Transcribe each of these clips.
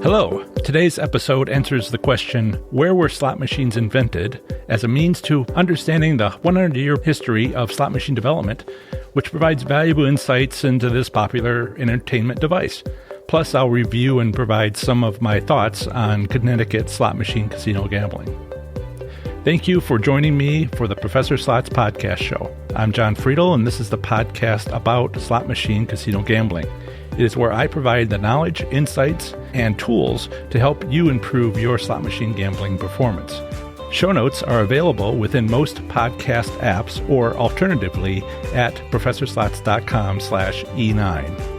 Hello. Today's episode answers the question, where were slot machines invented, as a means to understanding the 100-year history of slot machine development, which provides valuable insights into this popular entertainment device. Plus, I'll review and provide some of my thoughts on Connecticut slot machine casino gambling. Thank you for joining me for the Professor Slots podcast show. I'm John Friedel, and this is the podcast about slot machine casino gambling. It is where I provide the knowledge, insights, and tools to help you improve your slot machine gambling performance. Show notes are available within most podcast apps or alternatively at professorslots.com/E9.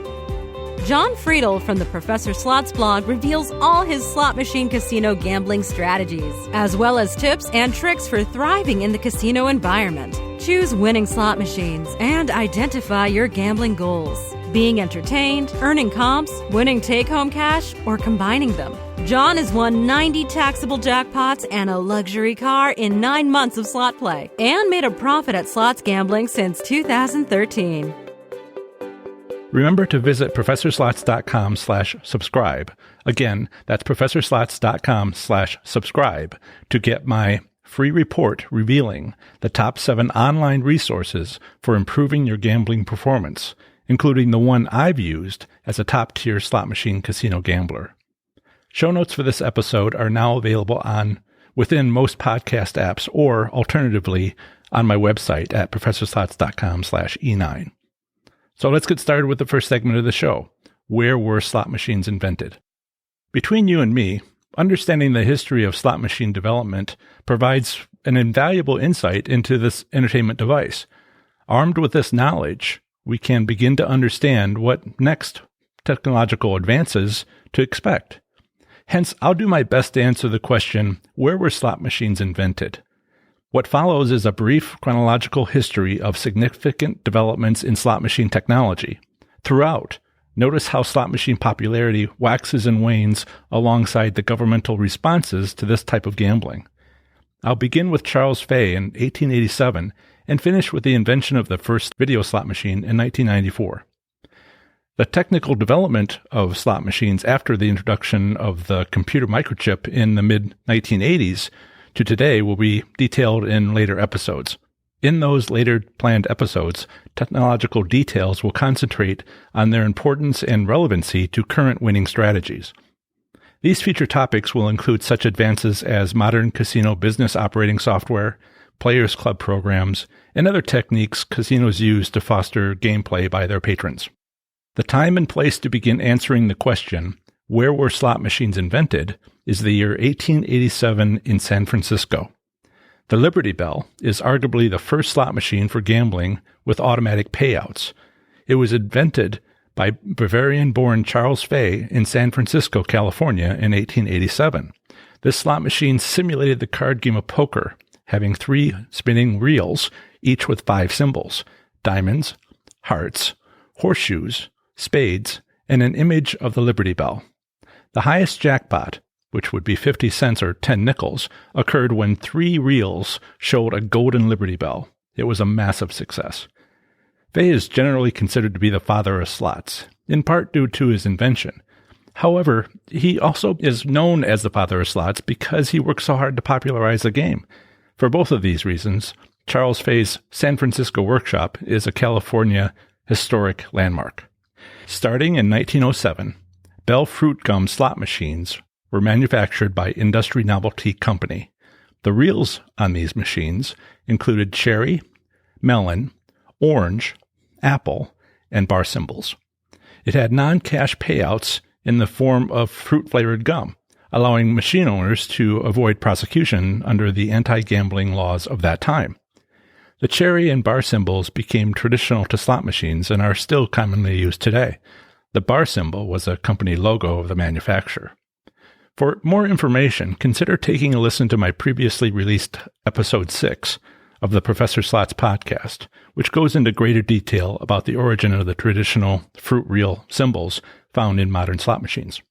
John Friedel from the Professor Slots blog reveals all his slot machine casino gambling strategies, as well as tips and tricks for thriving in the casino environment. Choose winning slot machines and identify your gambling goals. Being entertained, earning comps, winning take-home cash, or combining them. John has won 90 taxable jackpots and a luxury car in 9 months of slot play and made a profit at slots gambling since 2013. Remember to visit professorslots.com/subscribe. Again, that's professorslots.com/subscribe to get my free report revealing the top 7 online resources for improving your gambling performance, including the one I've used as a top-tier slot machine casino gambler. Show notes for this episode are now available within most podcast apps or, alternatively, on my website at professorslots.com/E9. So let's get started with the first segment of the show. Where were slot machines invented? Between you and me, understanding the history of slot machine development provides an invaluable insight into this entertainment device. Armed with this knowledge, we can begin to understand what next technological advances to expect. Hence, I'll do my best to answer the question, where were slot machines invented? What follows is a brief chronological history of significant developments in slot machine technology. Throughout, notice how slot machine popularity waxes and wanes alongside the governmental responses to this type of gambling. I'll begin with Charles Fay in 1887 and finish with the invention of the first video slot machine in 1994. The technical development of slot machines after the introduction of the computer microchip in the mid-1980s to today will be detailed in later episodes. In those later planned episodes, technological details will concentrate on their importance and relevancy to current winning strategies. These future topics will include such advances as modern casino business operating software, players' club programs, and other techniques casinos use to foster gameplay by their patrons. The time and place to begin answering the question, where were slot machines invented, is the year 1887 in San Francisco. The Liberty Bell is arguably the first slot machine for gambling with automatic payouts. It was invented by Bavarian-born Charles Fay in San Francisco, California in 1887. This slot machine simulated the card game of poker, having 3 spinning reels, each with 5 symbols: diamonds, hearts, horseshoes, spades, and an image of the Liberty Bell. The highest jackpot, which would be 50 cents or 10 nickels, occurred when 3 reels showed a golden Liberty Bell. It was a massive success. Fay is generally considered to be the father of slots, in part due to his invention. However, he also is known as the father of slots because he worked so hard to popularize the game. For both of these reasons, Charles Fay's San Francisco workshop is a California historic landmark. Starting in 1907, Bell Fruit Gum slot machines were manufactured by Industry Novelty Company. The reels on these machines included cherry, melon, orange, apple, and bar symbols. It had non-cash payouts in the form of fruit-flavored gum, allowing machine owners to avoid prosecution under the anti-gambling laws of that time. The cherry and bar symbols became traditional to slot machines and are still commonly used today. The bar symbol was a company logo of the manufacturer. For more information, consider taking a listen to my previously released episode 6 of the Professor Slots podcast, which goes into greater detail about the origin of the traditional fruit reel symbols found in modern slot machines.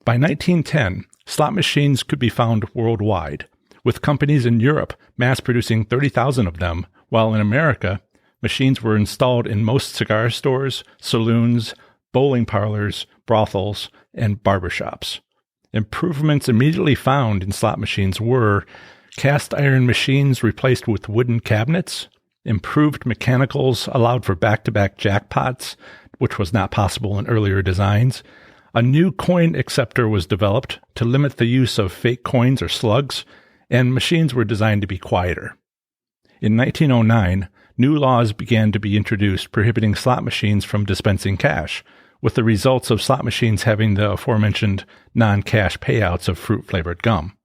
By 1910, slot machines could be found worldwide, with companies in Europe mass-producing 30,000 of them, while in America, machines were installed in most cigar stores, saloons, bowling parlors, brothels, and barbershops. Improvements immediately found in slot machines were cast iron machines replaced with wooden cabinets, improved mechanicals allowed for back-to-back jackpots, which was not possible in earlier designs. A new coin acceptor was developed to limit the use of fake coins or slugs, and machines were designed to be quieter. In 1909, new laws began to be introduced prohibiting slot machines from dispensing cash, with the results of slot machines having the aforementioned non-cash payouts of fruit-flavored gum.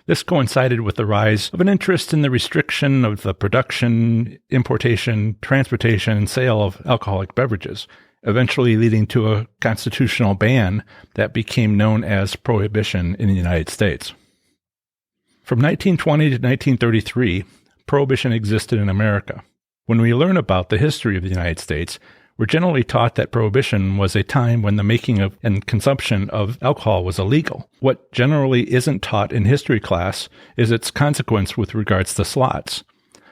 This coincided with the rise of an interest in the restriction of the production, importation, transportation, and sale of alcoholic beverages, eventually leading to a constitutional ban that became known as Prohibition in the United States. From 1920 to 1933, Prohibition existed in America. When we learn about the history of the United States, we're generally taught that Prohibition was a time when the making of and consumption of alcohol was illegal. What generally isn't taught in history class is its consequence with regards to slots.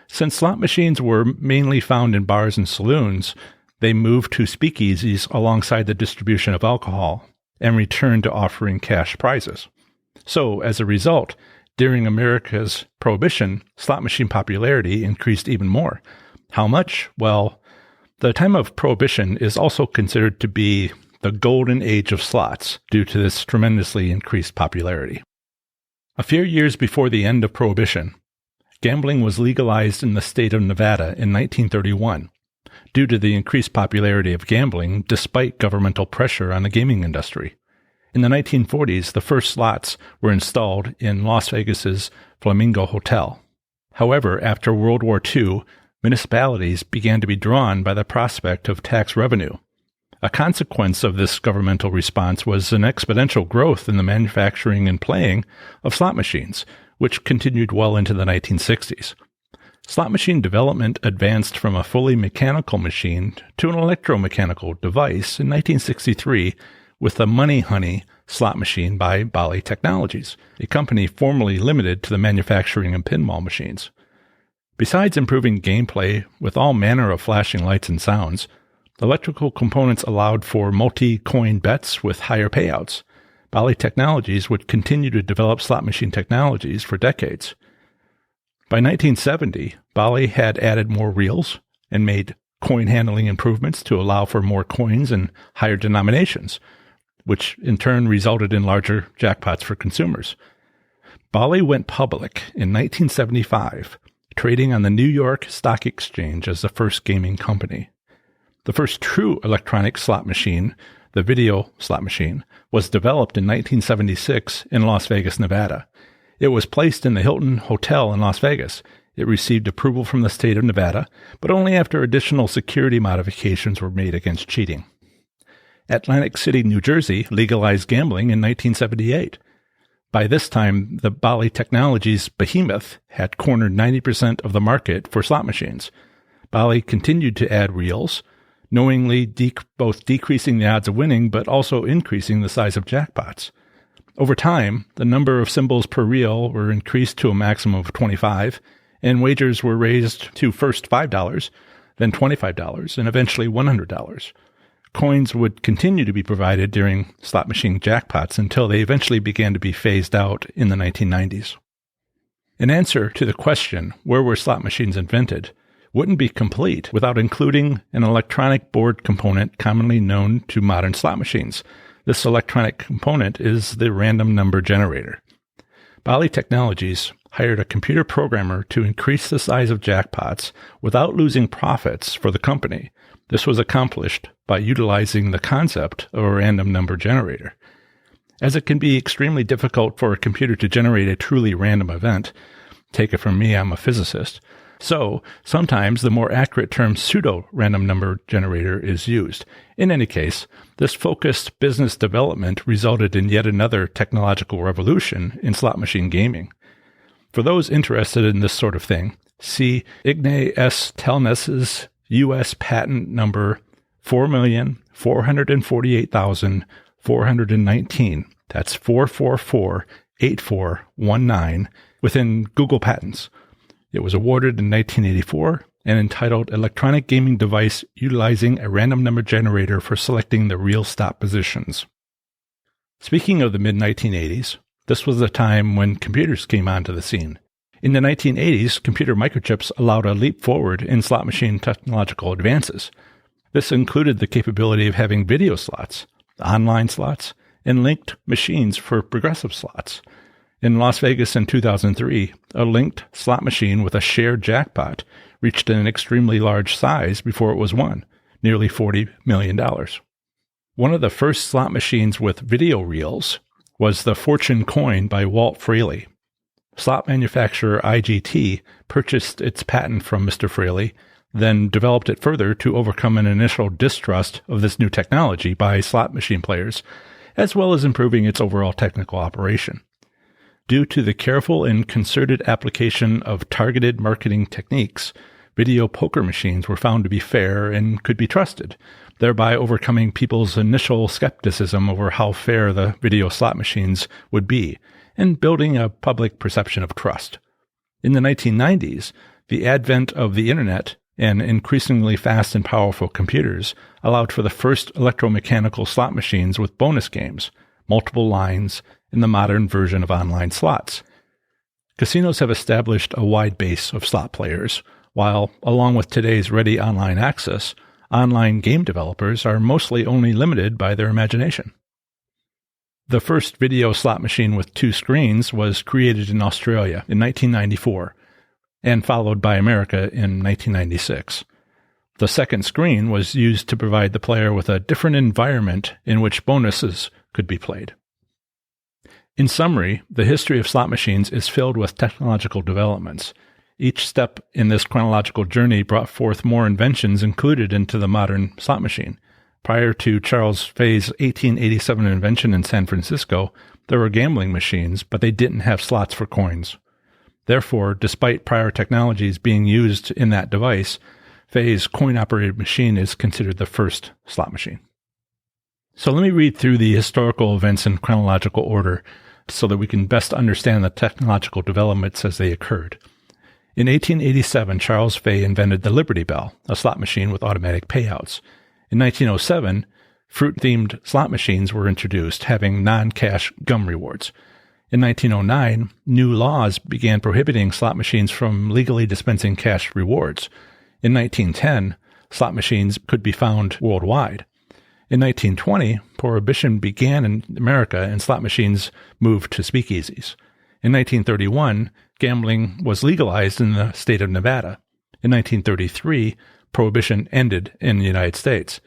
Since slot machines were mainly found in bars and saloons, they moved to speakeasies alongside the distribution of alcohol and returned to offering cash prizes. So, as a result, during America's Prohibition, slot machine popularity increased even more. How much? Well, the time of Prohibition is also considered to be the golden age of slots due to this tremendously increased popularity. A few years before the end of Prohibition, gambling was legalized in the state of Nevada in 1931 due to the increased popularity of gambling despite governmental pressure on the gaming industry. In the 1940s, the first slots were installed in Las Vegas's Flamingo Hotel. However, after World War II, municipalities began to be drawn by the prospect of tax revenue. A consequence of this governmental response was an exponential growth in the manufacturing and playing of slot machines, which continued well into the 1960s. Slot machine development advanced from a fully mechanical machine to an electromechanical device in 1963 with the Money Honey slot machine by Bally Technologies, a company formerly limited to the manufacturing of pinball machines. Besides improving gameplay with all manner of flashing lights and sounds, electrical components allowed for multi-coin bets with higher payouts. Bally Technologies would continue to develop slot machine technologies for decades. By 1970, Bally had added more reels and made coin handling improvements to allow for more coins and higher denominations, which in turn resulted in larger jackpots for consumers. Bally went public in 1975, trading on the New York Stock Exchange as the first gaming company. The first true electronic slot machine, the video slot machine, was developed in 1976 in Las Vegas, Nevada. It was placed in the Hilton Hotel in Las Vegas. It received approval from the state of Nevada, but only after additional security modifications were made against cheating. Atlantic City, New Jersey legalized gambling in 1978. By this time, the Bally Technologies behemoth had cornered 90% of the market for slot machines. Bally continued to add reels, knowingly both decreasing the odds of winning but also increasing the size of jackpots. Over time, the number of symbols per reel were increased to a maximum of 25, and wagers were raised to first $5, then $25, and eventually $100. Coins would continue to be provided during slot machine jackpots until they eventually began to be phased out in the 1990s. An answer to the question, where were slot machines invented, wouldn't be complete without including an electronic board component commonly known to modern slot machines. This electronic component is the random number generator. Bally Technologies hired a computer programmer to increase the size of jackpots without losing profits for the company. This was accomplished by utilizing the concept of a random number generator. As it can be extremely difficult for a computer to generate a truly random event, take it from me, I'm a physicist, so sometimes the more accurate term pseudo-random number generator is used. In any case, this focused business development resulted in yet another technological revolution in slot machine gaming. For those interested in this sort of thing, see Igne S. Telnes's U.S. patent number 4,448,419. That's 444-8419 within Google Patents. It was awarded in 1984 and entitled Electronic Gaming Device Utilizing a Random Number Generator for Selecting the Real Stop Positions. Speaking of the mid-1980s, this was the time when computers came onto the scene. In the 1980s, computer microchips allowed a leap forward in slot machine technological advances. This included the capability of having video slots, online slots, and linked machines for progressive slots. In Las Vegas in 2003, a linked slot machine with a shared jackpot reached an extremely large size before it was won, nearly $40 million. One of the first slot machines with video reels was the Fortune coin by Walt Fraley. Slot manufacturer IGT purchased its patent from Mr. Fraley, then developed it further to overcome an initial distrust of this new technology by slot machine players, as well as improving its overall technical operation. Due to the careful and concerted application of targeted marketing techniques, video poker machines were found to be fair and could be trusted, thereby overcoming people's initial skepticism over how fair the video slot machines would be, and building a public perception of trust. In the 1990s, the advent of the Internet and increasingly fast and powerful computers allowed for the first electromechanical slot machines with bonus games, multiple lines, and the modern version of online slots. Casinos have established a wide base of slot players, while, along with today's ready online access, online game developers are mostly only limited by their imagination. The first video slot machine with 2 screens was created in Australia in 1994 and followed by America in 1996. The second screen was used to provide the player with a different environment in which bonuses could be played. In summary, the history of slot machines is filled with technological developments. Each step in this chronological journey brought forth more inventions included into the modern slot machine. Prior to Charles Fay's 1887 invention in San Francisco, there were gambling machines, but they didn't have slots for coins. Therefore, despite prior technologies being used in that device, Fay's coin-operated machine is considered the first slot machine. So let me read through the historical events in chronological order so that we can best understand the technological developments as they occurred. In 1887, Charles Fay invented the Liberty Bell, a slot machine with automatic payouts. In 1907, fruit-themed slot machines were introduced, having non-cash gum rewards. In 1909, new laws began prohibiting slot machines from legally dispensing cash rewards. In 1910, slot machines could be found worldwide. In 1920, prohibition began in America and slot machines moved to speakeasies. In 1931, gambling was legalized in the state of Nevada. In 1933, prohibition ended in the United States.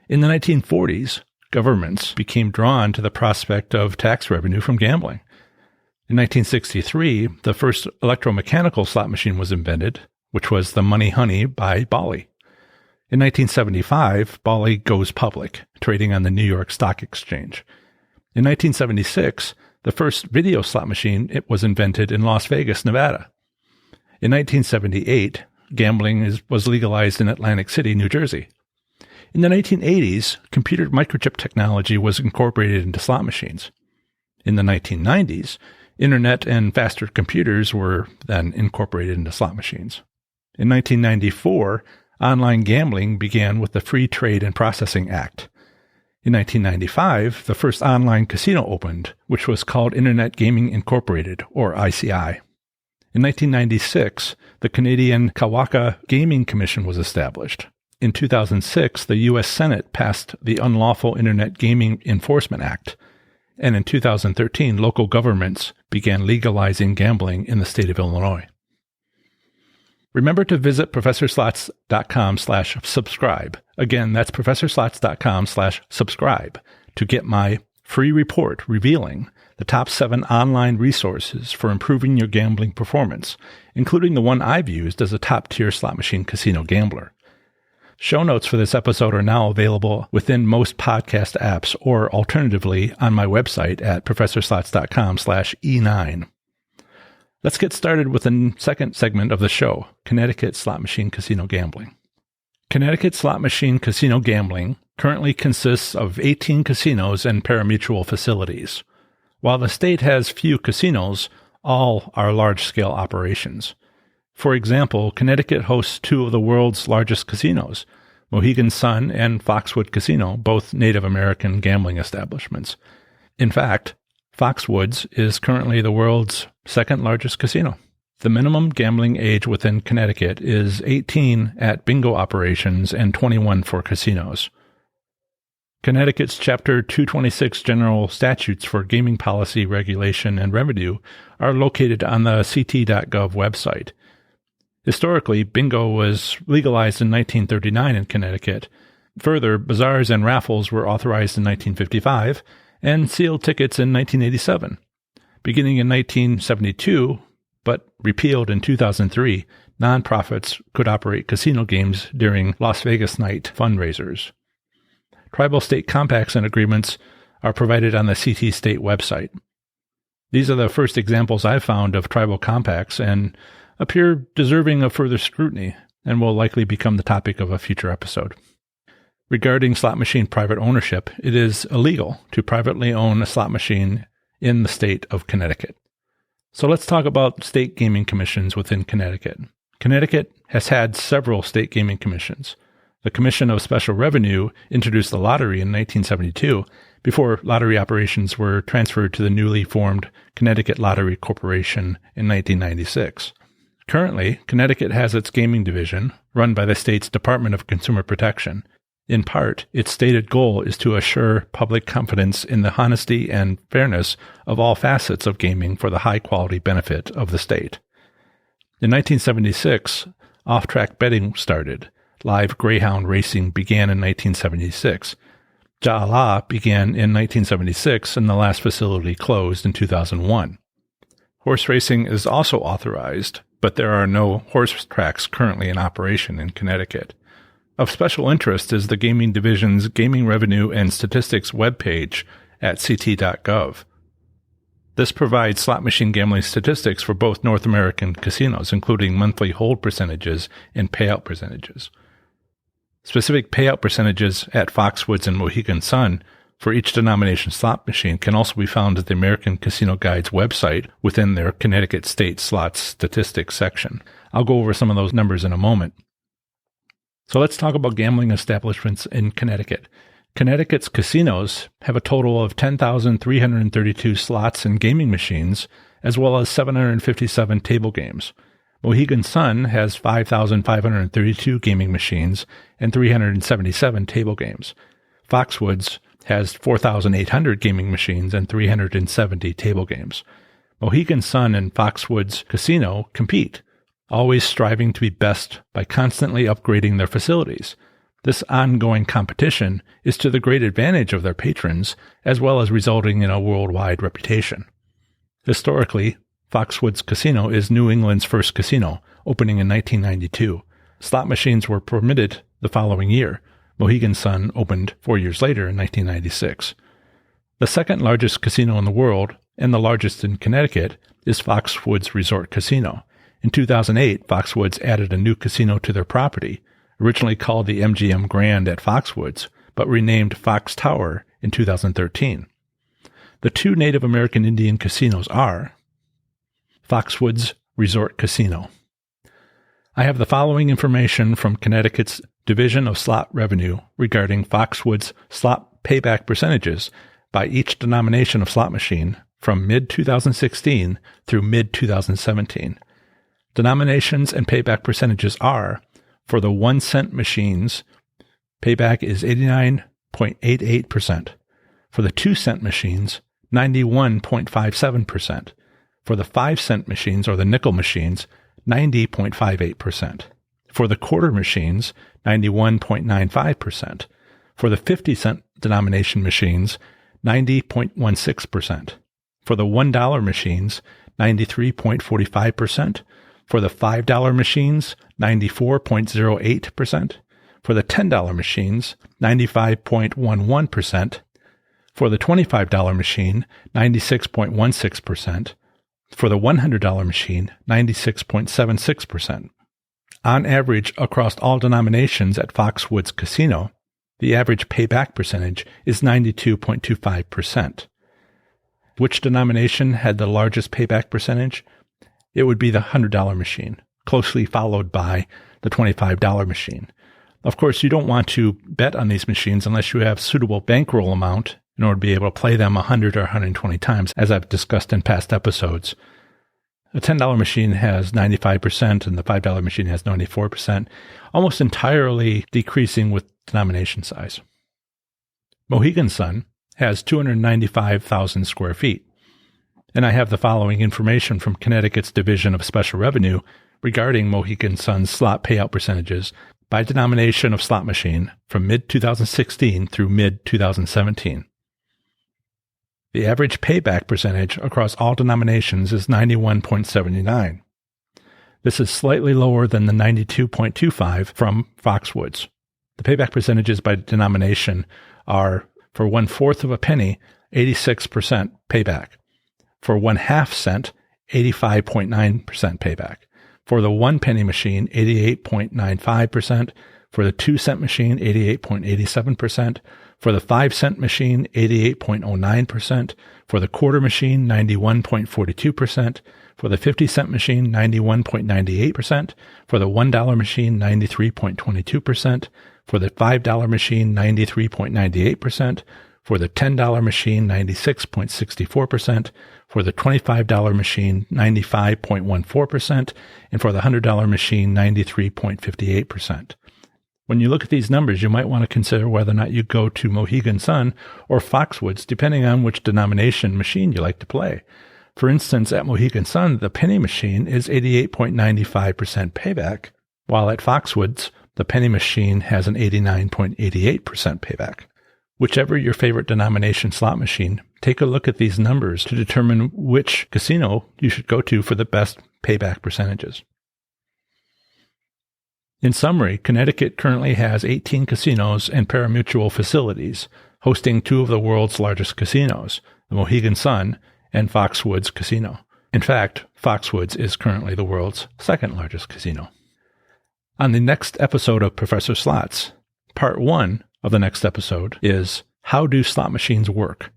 In the 1940s, governments became drawn to the prospect of tax revenue from gambling. In 1963, the first electromechanical slot machine was invented, which was the Money Honey by Bally. In 1975, Bally goes public, trading on the New York Stock Exchange. In 1976, the first video slot machine was invented in Las Vegas, Nevada. In 1978, gambling was legalized in Atlantic City, New Jersey. In the 1980s, computer microchip technology was incorporated into slot machines. In the 1990s, Internet and faster computers were then incorporated into slot machines. In 1994, online gambling began with the Free Trade and Processing Act. In 1995, the first online casino opened, which was called Internet Gaming Incorporated, or ICI. In 1996, the Canadian Kawaka Gaming Commission was established. In 2006, the U.S. Senate passed the Unlawful Internet Gaming Enforcement Act. And in 2013, local governments began legalizing gambling in the state of Illinois. Remember to visit ProfessorSlots.com/subscribe. Again, that's ProfessorSlots.com/subscribe to get my free report revealing the top 7 online resources for improving your gambling performance, including the one I've used as a top-tier slot machine casino gambler. Show notes for this episode are now available within most podcast apps or alternatively on my website at ProfessorSlots.com/E9. Let's get started with the second segment of the show, Connecticut Slot Machine Casino Gambling. Connecticut Slot Machine Casino Gambling currently consists of 18 casinos and parimutuel facilities. While the state has few casinos, all are large-scale operations. For example, Connecticut hosts 2 of the world's largest casinos, Mohegan Sun and Foxwood Casino, both Native American gambling establishments. In fact, Foxwoods is currently the world's second largest casino. The minimum gambling age within Connecticut is 18 at bingo operations and 21 for casinos. Connecticut's Chapter 226 General Statutes for Gaming Policy, Regulation, and Revenue are located on the ct.gov website. Historically, bingo was legalized in 1939 in Connecticut. Further, bazaars and raffles were authorized in 1955 and sealed tickets in 1987. Beginning in 1972, but repealed in 2003, nonprofits could operate casino games during Las Vegas night fundraisers. Tribal state compacts and agreements are provided on the CT State website. These are the first examples I've found of tribal compacts and appear deserving of further scrutiny and will likely become the topic of a future episode. Regarding slot machine private ownership, it is illegal to privately own a slot machine in the state of Connecticut. So let's talk about state gaming commissions within Connecticut. Connecticut has had several state gaming commissions. The Commission of Special Revenue introduced the lottery in 1972 before lottery operations were transferred to the newly formed Connecticut Lottery Corporation in 1996. Currently, Connecticut has its gaming division, run by the state's Department of Consumer Protection. In part, its stated goal is to assure public confidence in the honesty and fairness of all facets of gaming for the high-quality benefit of the state. In 1976, off-track betting started. Live greyhound racing began in 1976. Ja'ala began in 1976, and the last facility closed in 2001. Horse racing is also authorized, but there are no horse tracks currently in operation in Connecticut. Of special interest is the Gaming Division's Gaming Revenue and Statistics webpage at ct.gov. This provides slot machine gambling statistics for both North American casinos, including monthly hold percentages and payout percentages. Specific payout percentages at Foxwoods and Mohegan Sun for each denomination slot machine can also be found at the American Casino Guide's website within their Connecticut State Slots Statistics section. I'll go over some of those numbers in a moment. So let's talk about gambling establishments in Connecticut. Connecticut's casinos have a total of 10,332 slots and gaming machines, as well as 757 table games. Mohegan Sun has 5,532 gaming machines and 377 table games. Foxwoods has 4,800 gaming machines and 370 table games. Mohegan Sun and Foxwoods Casino compete, always striving to be best by constantly upgrading their facilities. This ongoing competition is to the great advantage of their patrons, as well as resulting in a worldwide reputation. Historically, Foxwoods Casino is New England's first casino, opening in 1992. Slot machines were permitted the following year. Mohegan Sun opened 4 years later in 1996. The second largest casino in the world, and the largest in Connecticut, is Foxwoods Resort Casino. In 2008, Foxwoods added a new casino to their property, originally called the MGM Grand at Foxwoods, but renamed Fox Tower in 2013. The two Native American Indian casinos are Foxwoods Resort Casino. I have the following information from Connecticut's Division of Slot Revenue regarding Foxwoods slot payback percentages by each denomination of slot machine from mid-2016 through mid-2017. Denominations and payback percentages are: for the 1 cent machines, payback is 89.88%. For the 2 cent machines, 91.57%. For the 5 cent machines, or the nickel machines, 90.58%. For the quarter machines, 91.95%. For the 50 cent denomination machines, 90.16%. For the $1 machines, 93.45%. For the $5 machines, 94.08%. For the $10 machines, 95.11%. For the $25 machine, 96.16%. For the $100 machine, 96.76%. On average, across all denominations at Foxwoods Casino, the average payback percentage is 92.25%. Which denomination had the largest payback percentage? It would be the $100 machine, closely followed by the $25 machine. Of course, you don't want to bet on these machines unless you have suitable bankroll amount in order to be able to play them 100 or 120 times, as I've discussed in past episodes. A $10 machine has 95%, and the $5 machine has 94%, almost entirely decreasing with denomination size. Mohegan Sun has 295,000 square feet. And I have the following information from Connecticut's Division of Special Revenue regarding Mohegan Sun's slot payout percentages by denomination of slot machine from mid-2016 through mid-2017. The average payback percentage across all denominations is 91.79. This is slightly lower than the 92.25 from Foxwoods. The payback percentages by denomination are for 1/4 of a penny, 86% payback. For 1/2 cent, 85.9% payback. For the 1 penny machine, 88.95%. For the 2 cent machine, 88.87%. For the 5 cent machine, 88.09%. For the quarter machine, 91.42%. For the 50 cent machine, 91.98%. For the $1 machine, 93.22%. For the $5 machine, 93.98%. For the $10 machine, 96.64%. For the $25 machine, 95.14%. And for the $100 machine, 93.58%. When you look at these numbers, you might want to consider whether or not you go to Mohegan Sun or Foxwoods, depending on which denomination machine you like to play. For instance, at Mohegan Sun, the penny machine is 88.95% payback, while at Foxwoods, the penny machine has an 89.88% payback. Whichever your favorite denomination slot machine, take a look at these numbers to determine which casino you should go to for the best payback percentages. In summary, Connecticut currently has 18 casinos and parimutuel facilities, hosting 2 of the world's largest casinos, the Mohegan Sun and Foxwoods Casino. In fact, Foxwoods is currently the world's 2nd largest casino. On the next episode of Professor Slots, part 1 of the next episode is How Do Slot Machines Work?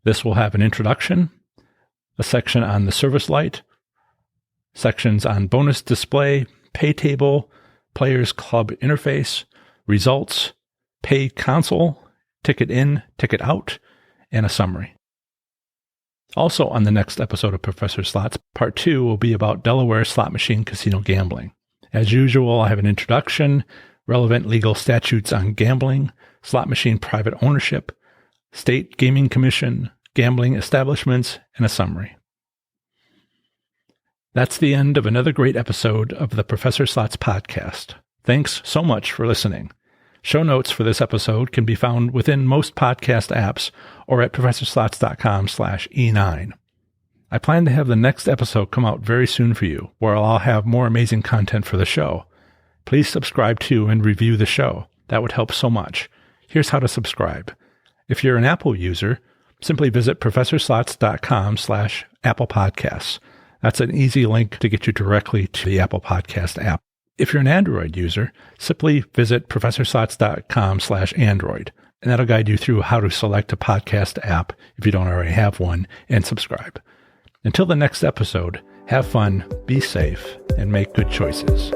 This will have an introduction, a section on the service light, sections on bonus display, pay table, Players Club interface, results, pay console, ticket in, ticket out, and a summary. Also on the next episode of Professor Slots, part 2 will be about Delaware slot machine casino gambling. As usual, I have an introduction, relevant legal statutes on gambling, slot machine private ownership, state gaming commission, gambling establishments, and a summary. That's the end of another great episode of the Professor Slots podcast. Thanks so much for listening. Show notes for this episode can be found within most podcast apps or at professorslots.com/E9. I plan to have the next episode come out very soon for you, where I'll have more amazing content for the show. Please subscribe to and review the show. That would help so much. Here's how to subscribe. If you're an Apple user, simply visit professorslots.com/Apple Podcasts. That's an easy link to get you directly to the Apple Podcast app. If you're an Android user, simply visit professorslots.com/Android, and that'll guide you through how to select a podcast app if you don't already have one, and subscribe. Until the next episode, have fun, be safe, and make good choices.